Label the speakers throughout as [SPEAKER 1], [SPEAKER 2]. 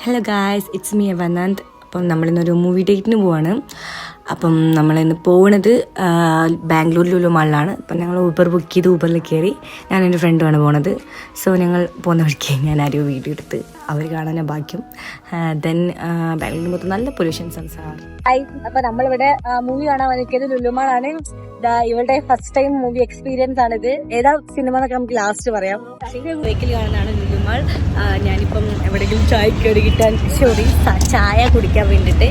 [SPEAKER 1] Hello guys, it's me Vananth. അപ്പം നമ്മളിന്നൊരു movie ഡേറ്റിന് പോവാണ്. അപ്പം നമ്മളിന്ന് പോകുന്നത് ബാംഗ്ലൂർ ലുലു മാളിലാണ്. അപ്പം ഞങ്ങൾ ഊബർ ബുക്ക് ചെയ്ത് ഊബറിൽ കയറി ഞാൻ എൻ്റെ ഫ്രണ്ടുമാണ് പോണത്. സോ ഞങ്ങൾ പോകുന്ന വഴിക്ക് ഞാൻ ആരും വീഡിയോ എടുത്ത് അവർ കാണാൻ ഭാഗ്യം. ദെൻ ബാംഗ്ലൂരിൽ മൊത്തം നല്ല പൊല്യൂഷൻ സംസാരം.
[SPEAKER 2] അപ്പം നമ്മളിവിടെ മൂവി കാണാൻ വന്നിരിക്കുന്നത് ലുലുമാളാണ്. ഇവളുടെ ഫസ്റ്റ് ടൈം മൂവി എക്സ്പീരിയൻസ് ആണിത്. ഏതാ സിനിമ എന്നൊക്കെ നമുക്ക് ലാസ്റ്റ് പറയാം.
[SPEAKER 1] ബൈക്കിൽ കാണുന്നതാണ് ലുലുമാൾ. ഞാനിപ്പം എവിടെയെങ്കിലും ചായ കുടിക്കാൻ വേണ്ടിയിട്ട്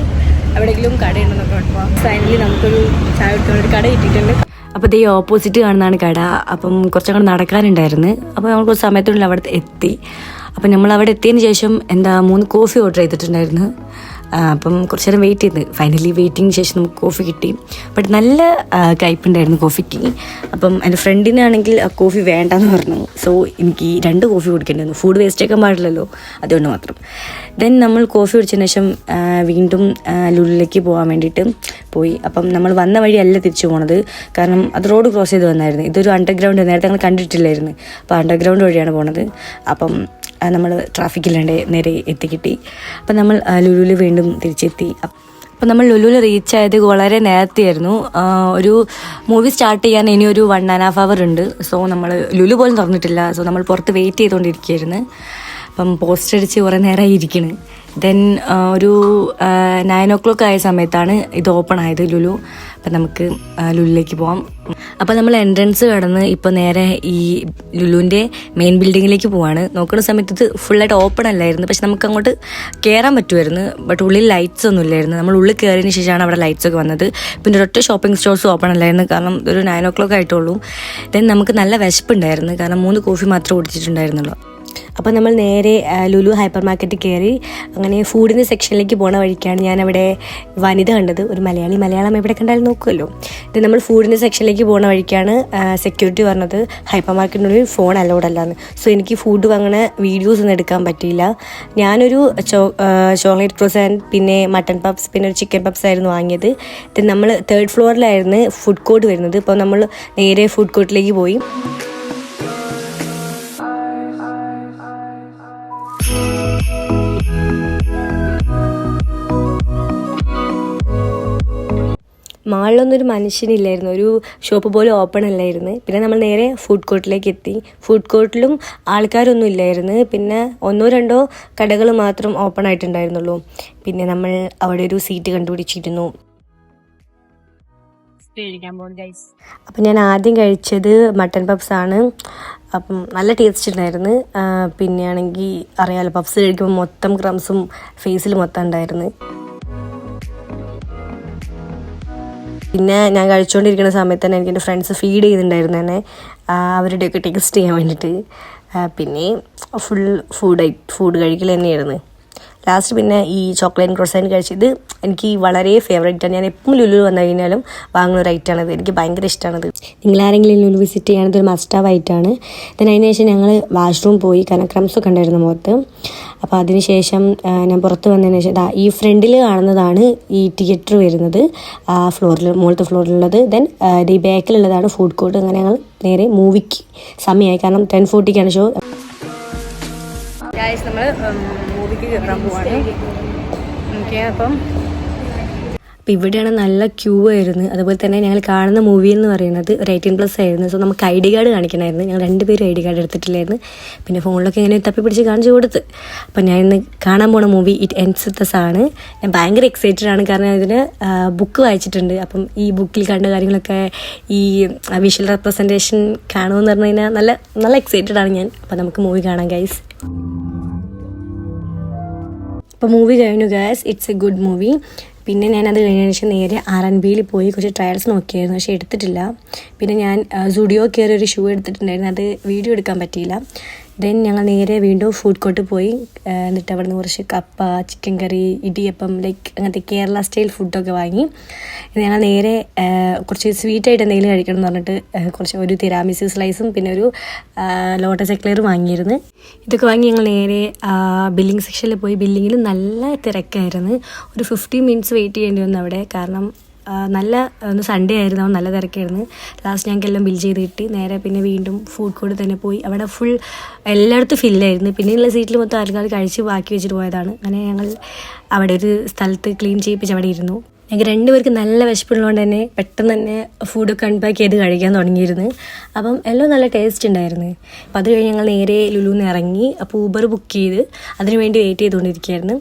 [SPEAKER 1] എവിടെയെങ്കിലും കടയുണ്ടെന്നൊക്കെ നോക്കുമ്പോൾ ഫൈനലി നമുക്കൊരു ചായ കുടിക്കാൻ ഒരു കട കിട്ടിയിട്ടുണ്ട്. അപ്പോൾ ഇതേ ഓപ്പോസിറ്റ് കാണുന്നതാണ് കട. അപ്പം കുറച്ചങ്ങോട്ട് നടക്കാനുണ്ടായിരുന്നു. അപ്പോൾ നമ്മൾ കുറച്ച് സമയത്തുള്ളിൽ അവിടെ എത്തി. അപ്പം നമ്മൾ അവിടെ എത്തിയതിന് ശേഷം 3 കോഫി ഓർഡർ ചെയ്തിട്ടുണ്ടായിരുന്നു. അപ്പം കുറച്ച് നേരം വെയിറ്റ് ചെയ്ത് ഫൈനലി വെയിറ്റിങ്ങിന് ശേഷം നമുക്ക് കോഫി കിട്ടി. ബട്ട് നല്ല കയ്പുണ്ടായിരുന്നു കോഫിക്ക്. അപ്പം എൻ്റെ ഫ്രണ്ടിനാണെങ്കിൽ ആ കോഫി വേണ്ടെന്ന് പറഞ്ഞു. സോ എനിക്ക് 2 കോഫി കുടിക്കേണ്ടി വന്നു. ഫുഡ് വേസ്റ്റ് ആക്കാൻ പാടില്ലല്ലോ, അതുകൊണ്ട് മാത്രം. ദെൻ നമ്മൾ കോഫി കുടിച്ചതിന് ശേഷം വീണ്ടും ലുലുവിലേക്ക് പോകാൻ വേണ്ടിയിട്ട് പോയി. അപ്പം നമ്മൾ വന്ന വഴിയല്ല തിരിച്ചു പോണത്, കാരണം അത് റോഡ് ക്രോസ് ചെയ്ത് വന്നായിരുന്നു. ഇതൊരു അണ്ടർഗ്രൗണ്ട് നേരത്തെ ഞങ്ങൾ കണ്ടിട്ടില്ലായിരുന്നു. അപ്പോൾ അണ്ടർഗ്രൗണ്ട് വഴിയാണ് പോണത്. അപ്പം നമ്മൾ ട്രാഫിക്കില്ലാണ്ട് നേരെ എത്തിക്കിട്ടി. അപ്പം നമ്മൾ ലുലുവിൽ വീണ്ടും തിരിച്ചെത്തി. അപ്പം നമ്മൾ ലുലുവിൽ റീച്ച് ആയത് വളരെ നേരത്തെയായിരുന്നു. ഒരു മൂവി സ്റ്റാർട്ട് ചെയ്യാൻ ഇനി ഒരു 1.5 hour ഉണ്ട്. സോ നമ്മൾ ലുലു പോലും തുറന്നിട്ടില്ല. സോ നമ്മൾ പുറത്ത് വെയിറ്റ് ചെയ്തുകൊണ്ടിരിക്കുകയായിരുന്നു. അപ്പം പോസ്റ്റർ അടിച്ച് കുറേ നേരമായി ഇരിക്കണ്. ദെൻ ഒരു 9 o'clock ആയ സമയത്താണ് ഇത് ഓപ്പൺ ആയത് ലുലു. അപ്പം നമുക്ക് ലുലുവിലേക്ക് പോകാം. അപ്പോൾ നമ്മൾ എൻട്രൻസ് കടന്ന് ഇപ്പോൾ നേരെ ഈ ലുലുവിൻ്റെ മെയിൻ ബിൽഡിങ്ങിലേക്ക് പോവാണ്. നോക്കുന്ന സമയത്ത് ഇത് ഫുള്ളായിട്ട് ഓപ്പൺ അല്ലായിരുന്നു, പക്ഷെ നമുക്ക് അങ്ങോട്ട് കയറാൻ പറ്റുമായിരുന്നു. ബട്ട് ഉള്ളിൽ ലൈറ്റ്സ് ഒന്നും ഇല്ലായിരുന്നു. നമ്മൾ ഉള്ളിൽ കയറിയതിന് ശേഷമാണ് അവിടെ ലൈറ്റ്സ് ഒക്കെ വന്നത്. പിന്നെ ഒരൊറ്റ ഷോപ്പിംഗ് സ്റ്റോഴ്സും ഓപ്പൺ അല്ലായിരുന്നു, കാരണം ഒരു 9 o'clock ആയിട്ടുള്ളൂ. ദെൻ നമുക്ക് നല്ല വിശപ്പുണ്ടായിരുന്നു, കാരണം 3 കോഫി മാത്രമേ കുടിച്ചിട്ടുണ്ടായിരുന്നുള്ളൂ. അപ്പോൾ നമ്മൾ നേരെ ലുലു ഹൈപ്പർ മാർക്കറ്റിൽ കയറി. അങ്ങനെ ഫുഡിൻ്റെ സെക്ഷനിലേക്ക് പോണ വഴിക്കാണ് ഞാനവിടെ വനിത കണ്ടത്. ഒരു മലയാളം എവിടെ കണ്ടാലും നോക്കുമല്ലോ. ഇത് നമ്മൾ ഫുഡിൻ്റെ സെക്ഷനിലേക്ക് പോണ വഴിക്കാണ് സെക്യൂരിറ്റി പറഞ്ഞത് ഹൈപ്പർ മാർക്കറ്റിനുള്ളിൽ ഫോൺ അലൗഡ് അല്ലാന്ന്. സോ എനിക്ക് ഫുഡ് വാങ്ങണ വീഡിയോസ് ഒന്നും എടുക്കാൻ പറ്റിയില്ല. ഞാനൊരു ചോക്ലേറ്റ് ക്രോസാൻഡ്, പിന്നെ മട്ടൺ പപ്സ്, പിന്നെ ഒരു ചിക്കൻ പപ്സ് ആയിരുന്നു വാങ്ങിയത്. ഇത് നമ്മൾ 3rd ഫ്ലോറിലായിരുന്നു ഫുഡ് കോർട്ട് വരുന്നത്. അപ്പോൾ നമ്മൾ നേരെ ഫുഡ് കോർട്ടിലേക്ക് പോയി. മാളിലൊന്നും ഒരു മനുഷ്യനില്ലായിരുന്നു, ഒരു ഷോപ്പ് പോലും ഓപ്പൺ അല്ലായിരുന്നു. പിന്നെ നമ്മൾ നേരെ ഫുഡ് കോർട്ടിലേക്ക് എത്തി. ഫുഡ് കോർട്ടിലും ആൾക്കാരൊന്നും ഇല്ലായിരുന്നു. പിന്നെ 1-2 കടകൾ മാത്രം ഓപ്പൺ ആയിട്ടുണ്ടായിരുന്നുള്ളൂ. പിന്നെ നമ്മൾ അവിടെ ഒരു സീറ്റ് കണ്ടുപിടിച്ചിരുന്നു. അപ്പം ഞാൻ ആദ്യം കഴിച്ചത് മട്ടൺ പപ്സ് ആണ്. അപ്പം നല്ല ടേസ്റ്റ് ഉണ്ടായിരുന്നു. പിന്നെ ആണെങ്കിൽ അറിയാമല്ലോ, പപ്സ് കഴിക്കുമ്പോൾ മൊത്തം ക്രംസും ഫേസിൽ മൊത്തം ഉണ്ടായിരുന്നു. പിന്നെ ഞാൻ കഴിച്ചുകൊണ്ടിരിക്കുന്ന സമയത്ത് തന്നെ എനിക്ക് എൻ്റെ ഫ്രണ്ട്സ് ഫീഡ് ചെയ്യുന്നുണ്ടായിരുന്നു തന്നെ, അവരുടെയൊക്കെ ടേസ്റ്റ് ചെയ്യാൻ വേണ്ടിയിട്ട്. പിന്നെ ഫുഡ് കഴിക്കൽ തന്നെയായിരുന്നു. ലാസ്റ്റ് പിന്നെ ഈ ചോക്ലേറ്റ് ക്രോസാൻഡ് കഴിച്ചത് എനിക്ക് വളരെ ഫേവറേറ്റാണ്. ഞാൻ എപ്പം ലുലു വന്നു കഴിഞ്ഞാലും വാങ്ങുന്ന ഒരു ഐറ്റമാണത്. എനിക്ക് ഭയങ്കര ഇഷ്ടമാണത്. നിങ്ങളാരെങ്കിലും ലുലു വിസിറ്റ് ചെയ്യാനത് ഒരു മസ്റ്റ് ഹാവ് ആയിട്ടാണ്. അതിന് ശേഷം ഞങ്ങൾ വാഷ്റൂം പോയി, കാരണം ക്രംസൊക്കെ ഉണ്ടായിരുന്നു മുഖത്ത്. അപ്പോൾ അതിനുശേഷം ഞാൻ പുറത്ത് വന്നതിന് ശേഷം ഈ ഫ്രണ്ടിൽ കാണുന്നതാണ് ഈ തിയേറ്റർ വരുന്നത്, മുകളിലത്തെ ഫ്ലോറിലുള്ളത്. ദെൻ ഈ ബാക്കിലുള്ളതാണ് ഫുഡ് കോർട്ട്. അങ്ങനെ ഞങ്ങൾ നേരെ മൂവിക്ക് സമയമായി, കാരണം 10:40 ഷോ. നമ്മൾ മൂവിക്ക് കയറാൻ പോവാണ്. അപ്പം ഇവിടെയാണ് നല്ല ക്യൂ ആയിരുന്നു. അതുപോലെ തന്നെ ഞങ്ങൾ കാണുന്ന മൂവി എന്ന് പറയുന്നത് ഒരു 18+ ആയിരുന്നു. സോ നമുക്ക് ID കാർഡ് കാണിക്കണമായിരുന്നു. ഞങ്ങൾ 2 പേരും ID കാർഡ് എടുത്തിട്ടില്ലായിരുന്നു. പിന്നെ ഫോണിലൊക്കെ ഇങ്ങനെ തപ്പി പിടിച്ച് കാണിച്ചു കൊടുത്ത്. അപ്പം ഞാൻ ഇന്ന് കാണാൻ പോണ movie It Ends with Us ആണ്. ഞാൻ ഭയങ്കര എക്സൈറ്റഡ് ആണ്, കാരണം ഇതിന് ബുക്ക് വായിച്ചിട്ടുണ്ട്. അപ്പം ഈ ബുക്കിൽ കണ്ട കാര്യങ്ങളൊക്കെ ഈ വിഷ്വൽ റെപ്രസെൻറ്റേഷൻ കാണുമെന്ന് പറഞ്ഞു കഴിഞ്ഞാൽ നല്ല എക്സൈറ്റഡ് ആണ് ഞാൻ. അപ്പം നമുക്ക് മൂവി കാണാം ഗൈസ്. അപ്പോൾ മൂവി കഴിഞ്ഞു guys. It's A good movie. പിന്നെ ഞാനത് കഴിഞ്ഞതിന് ശേഷം നേരെ R&Bയിൽ പോയി കുറച്ച് ട്രയൽസ് നോക്കിയായിരുന്നു, പക്ഷേ എടുത്തിട്ടില്ല. പിന്നെ ഞാൻ സുഡിയോ കയറി ഒരു ഷൂ എടുത്തിട്ടുണ്ടായിരുന്നു, അത് വീഡിയോ എടുക്കാൻ പറ്റിയില്ല. ദെൻ ഞങ്ങൾ നേരെ വീണ്ടും ഫുഡ് കോർട്ട് പോയി. എന്നിട്ട് അവിടെ നിന്ന് കുറച്ച് കപ്പ, ചിക്കൻ കറി, ഇടിയപ്പം, അങ്ങനത്തെ കേരള സ്റ്റൈൽ ഫുഡൊക്കെ വാങ്ങി. ഞങ്ങൾ നേരെ കുറച്ച് സ്വീറ്റായിട്ട് എന്തെങ്കിലും കഴിക്കണം എന്ന് പറഞ്ഞിട്ട് ഒരു തിരാമിസു സ്ലൈസും പിന്നെ ഒരു ലോട്ടസ് എക്ലെയറും വാങ്ങിയിരുന്നു. ഇതൊക്കെ വാങ്ങി ഞങ്ങൾ നേരെ ബില്ലിംഗ് സെക്ഷനിൽ പോയി. ബില്ലിങ്ങിൽ നല്ല തിരക്കായിരുന്നു. ഒരു 15 minutes വെയിറ്റ് ചെയ്യേണ്ടി വന്നു അവിടെ, കാരണം നല്ല ഒന്ന് സൺഡേ ആയിരുന്നു, അവൻ നല്ല തിരക്കായിരുന്നു. ലാസ്റ്റ് ഞങ്ങൾക്ക് എല്ലാം ബിൽ ചെയ്ത് കിട്ടി. നേരെ പിന്നെ വീണ്ടും ഫുഡ് കോർട്ട് തന്നെ പോയി. അവിടെ ഫുൾ എല്ലായിടത്തും ഫില്ലായിരുന്നു. പിന്നെയുള്ള സീറ്റിൽ മൊത്തം ആൾക്കാർ കഴിച്ച് ബാക്കി വെച്ചിട്ട് പോയതാണ്. അങ്ങനെ ഞങ്ങൾ അവിടെ ഒരു സ്ഥലത്ത് ക്ലീൻ ചെയ്യിപ്പിച്ച് അവിടെ ഇരുന്നു. ഞങ്ങൾക്ക് രണ്ടുപേർക്ക് നല്ല വിശപ്പുള്ളതുകൊണ്ട് തന്നെ പെട്ടെന്ന് തന്നെ ഫുഡൊക്കെ അൺപാക്ക് ചെയ്ത് കഴിക്കാൻ തുടങ്ങിയിരുന്നു. അപ്പം എല്ലാം നല്ല ടേസ്റ്റ് ഉണ്ടായിരുന്നു. അപ്പം അത് കഴിഞ്ഞ് ഞങ്ങൾ നേരെ ലുലുന്ന് ഇറങ്ങി. അപ്പോൾ ഊബർ ബുക്ക് ചെയ്ത് അതിന് വേണ്ടി വെയിറ്റ് ചെയ്തുകൊണ്ടിരിക്കുകയായിരുന്നു.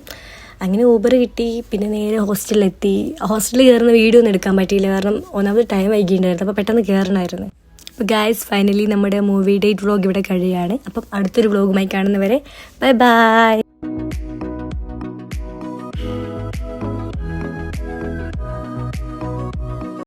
[SPEAKER 1] അങ്ങനെ ഊബർ കിട്ടി. പിന്നെ നേരെ ഹോസ്റ്റലിലെത്തി. ഹോസ്റ്റലിൽ കയറുന്ന വീഡിയോ ഒന്നും എടുക്കാൻ പറ്റിയില്ല, കാരണം ഒന്നാമത് ടൈം വൈകിയിട്ടുണ്ടായിരുന്നു. അപ്പോൾ പെട്ടെന്ന് കയറണമായിരുന്നു. അപ്പോൾ ഗായ്സ്, ഫൈനലി നമ്മുടെ മൂവി ഡേറ്റ് വ്ളോഗ് ഇവിടെ കഴിയുകയാണ്. അപ്പം അടുത്തൊരു വ്ളോഗുമായി കാണുന്നവരെ ബൈ ബൈ.